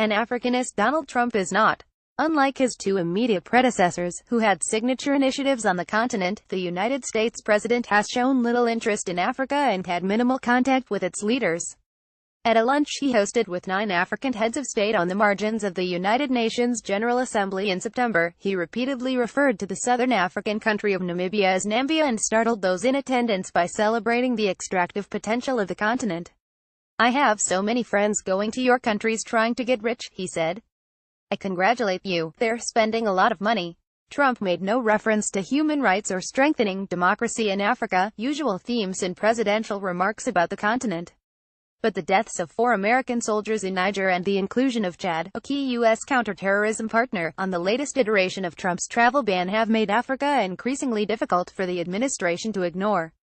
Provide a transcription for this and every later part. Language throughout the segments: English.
and Africanist Donald Trump is not. Unlike his two immediate predecessors, who had signature initiatives on the continent, the United States president has shown little interest in Africa and had minimal contact with its leaders. At a lunch he hosted with 9 African heads of state on the margins of the United Nations General Assembly in September, he repeatedly referred to the southern African country of Namibia as Nambia and startled those in attendance by celebrating the extractive potential of the continent. "I have so many friends going to your countries trying to get rich," he said. "I congratulate you. They're spending a lot of money." Trump made no reference to human rights or strengthening democracy in Africa, usual themes in presidential remarks about the continent. But the deaths of 4 American soldiers in Niger and the inclusion of Chad, a key U.S. counterterrorism partner, on the latest iteration of Trump's travel ban have made Africa increasingly difficult for the administration to ignore.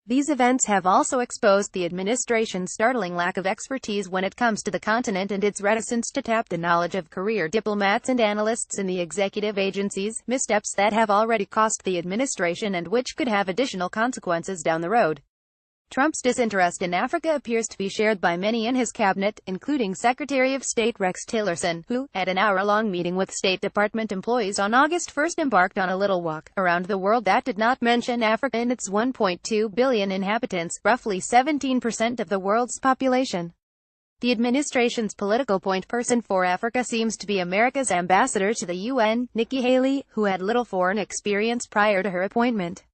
These events have also exposed the administration's startling lack of expertise when it comes to the continent and its reticence to tap the knowledge of career diplomats and analysts in the executive agencies, missteps that have already cost the administration and which could have additional consequences down the road. Trump's disinterest in Africa appears to be shared by many in his cabinet, including Secretary of State Rex Tillerson, who, at an hour-long meeting with State Department employees on August 1, embarked on a little walk around the world that did not mention Africa and its 1.2 billion inhabitants, roughly 17% of the world's population. The administration's political point person for Africa seems to be America's ambassador to the UN, Nikki Haley, who had little foreign experience prior to her appointment.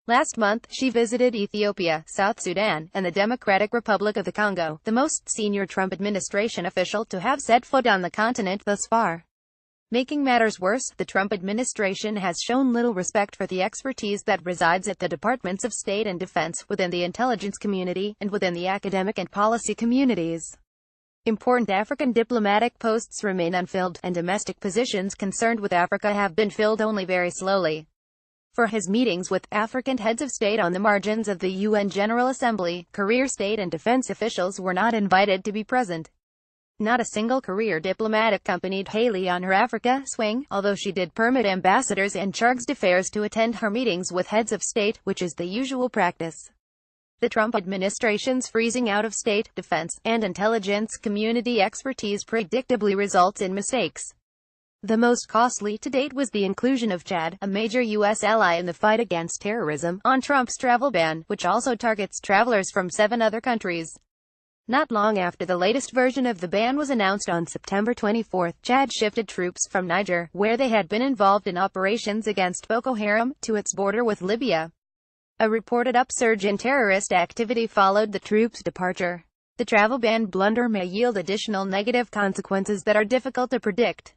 Last month, she visited Ethiopia, South Sudan, and the Democratic Republic of the Congo, the most senior Trump administration official to have set foot on the continent thus far. Making matters worse, the Trump administration has shown little respect for the expertise that resides at the Departments of State and Defense, within the intelligence community, and within the academic and policy communities. Important African diplomatic posts remain unfilled, and domestic positions concerned with Africa have been filled only very slowly. For his meetings with African heads of state on the margins of the UN General Assembly, career state and defense officials were not invited to be present. Not a single career diplomat accompanied Haley on her Africa swing, although she did permit ambassadors and chargé d'affaires to attend her meetings with heads of state, which is the usual practice. The Trump administration's freezing out of state, defense, and intelligence community expertise predictably results in mistakes. The most costly to date was the inclusion of Chad, a major U.S. ally in the fight against terrorism, on Trump's travel ban, which also targets travelers from 7 other countries. Not long after the latest version of the ban was announced on September 24, Chad shifted troops from Niger, where they had been involved in operations against Boko Haram, to its border with Libya. A reported upsurge in terrorist activity followed the troops' departure. The travel ban blunder may yield additional negative consequences that are difficult to predict.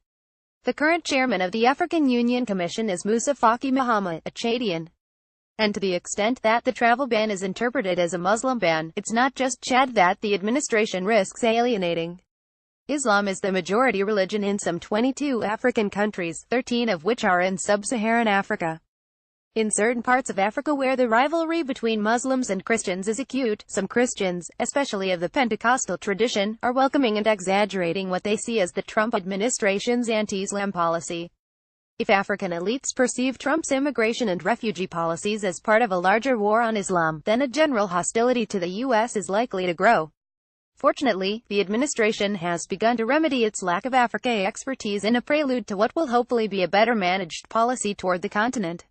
The current chairman of the African Union Commission is Musa Faki Mahamat, a Chadian. And to the extent that the travel ban is interpreted as a Muslim ban, it's not just Chad that the administration risks alienating. Islam is the majority religion in some 22 African countries, 13 of which are in sub-Saharan Africa. In certain parts of Africa where the rivalry between Muslims and Christians is acute, some Christians, especially of the Pentecostal tradition, are welcoming and exaggerating what they see as the Trump administration's anti-Islam policy. If African elites perceive Trump's immigration and refugee policies as part of a larger war on Islam, then a general hostility to the U.S. is likely to grow. Fortunately, the administration has begun to remedy its lack of Africa expertise in a prelude to what will hopefully be a better managed policy toward the continent.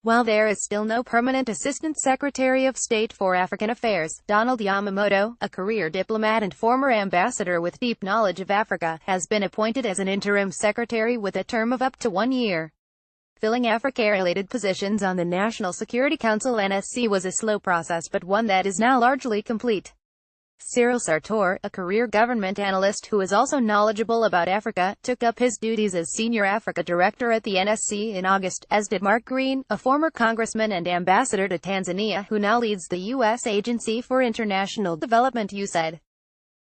While there is still no permanent Assistant Secretary of State for African Affairs, Donald Yamamoto, a career diplomat and former ambassador with deep knowledge of Africa, has been appointed as an interim secretary with a term of up to 1 year. Filling Africa-related positions on the National Security Council (NSC) was a slow process but one that is now largely complete. Cyril Sartor, a career government analyst who is also knowledgeable about Africa, took up his duties as Senior Africa Director at the NSC in August, as did Mark Green, a former congressman and ambassador to Tanzania, who now leads the U.S. Agency for International Development (USAID).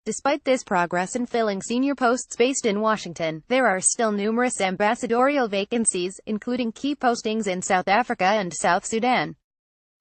Despite this progress in filling senior posts based in Washington, there are still numerous ambassadorial vacancies, including key postings in South Africa and South Sudan.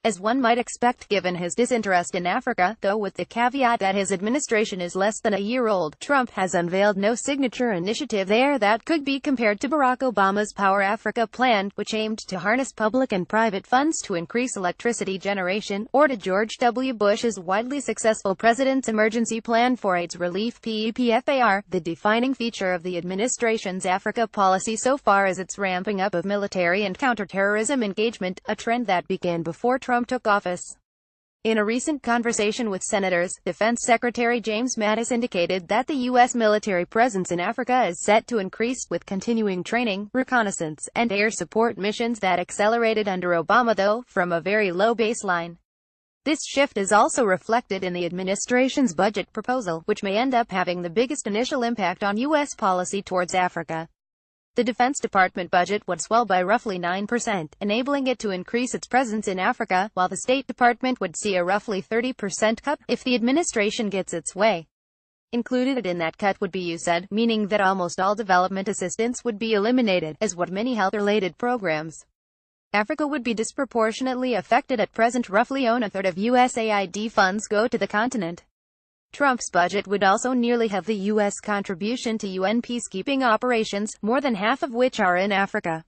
as one might expect given his disinterest in Africa, though with the caveat that his administration is less than a year old. Trump has unveiled no signature initiative there that could be compared to Barack Obama's Power Africa plan, which aimed to harness public and private funds to increase electricity generation, or to George W. Bush's widely successful President's Emergency Plan for AIDS Relief (PEPFAR). The defining feature of the administration's Africa policy so far is its ramping up of military and counterterrorism engagement, a trend that began before Trump took office. In a recent conversation with senators, Defense Secretary James Mattis indicated that the U.S. military presence in Africa is set to increase, with continuing training, reconnaissance, and air support missions that accelerated under Obama, though from a very low baseline. This shift is also reflected in the administration's budget proposal, which may end up having the biggest initial impact on U.S. policy towards Africa. The Defense Department budget would swell by roughly 9%, enabling it to increase its presence in Africa, while the State Department would see a roughly 30% cut, if the administration gets its way. Included in that cut would be USAID, meaning that almost all development assistance would be eliminated, as would many health-related programs. Africa would be disproportionately affected. At present, roughly a third of USAID funds go to the continent. Trump's budget would also nearly have the U.S. contribution to UN peacekeeping operations, more than half of which are in Africa.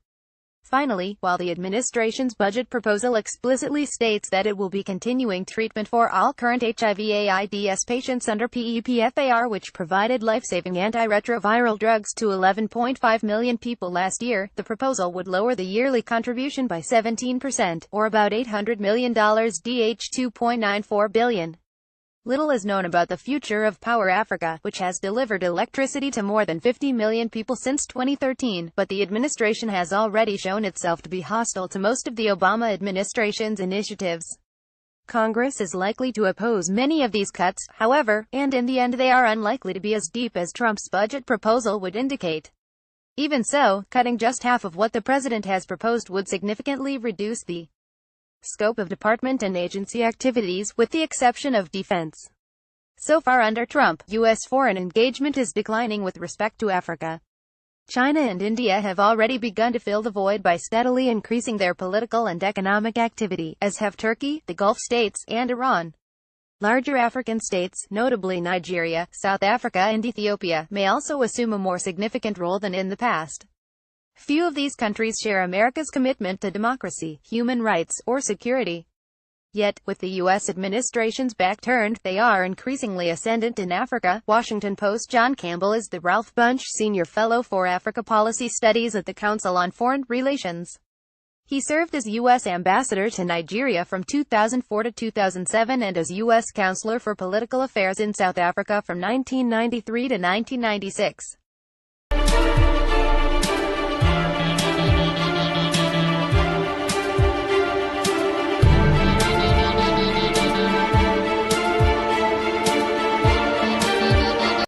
Finally, while the administration's budget proposal explicitly states that it will be continuing treatment for all current HIV/AIDS patients under PEPFAR, which provided life-saving antiretroviral drugs to 11.5 million people last year, the proposal would lower the yearly contribution by 17%, or about $800 million DH $2.94 billion. Little is known about the future of Power Africa, which has delivered electricity to more than 50 million people since 2013, but the administration has already shown itself to be hostile to most of the Obama administration's initiatives. Congress is likely to oppose many of these cuts, however, and in the end they are unlikely to be as deep as Trump's budget proposal would indicate. Even so, cutting just half of what the president has proposed would significantly reduce the scope of department and agency activities, with the exception of defense. So far under Trump, U.S. foreign engagement is declining with respect to Africa. China and India have already begun to fill the void by steadily increasing their political and economic activity, as have Turkey, the Gulf states, and Iran. Larger African states, notably Nigeria, South Africa and Ethiopia, may also assume a more significant role than in the past. Few of these countries share America's commitment to democracy, human rights, or security. Yet, with the U.S. administration's back turned, they are increasingly ascendant in Africa. Washington Post. John Campbell is the Ralph Bunche Senior Fellow for Africa Policy Studies at the Council on Foreign Relations. He served as U.S. Ambassador to Nigeria from 2004 to 2007 and as U.S. Counselor for Political Affairs in South Africa from 1993 to 1996.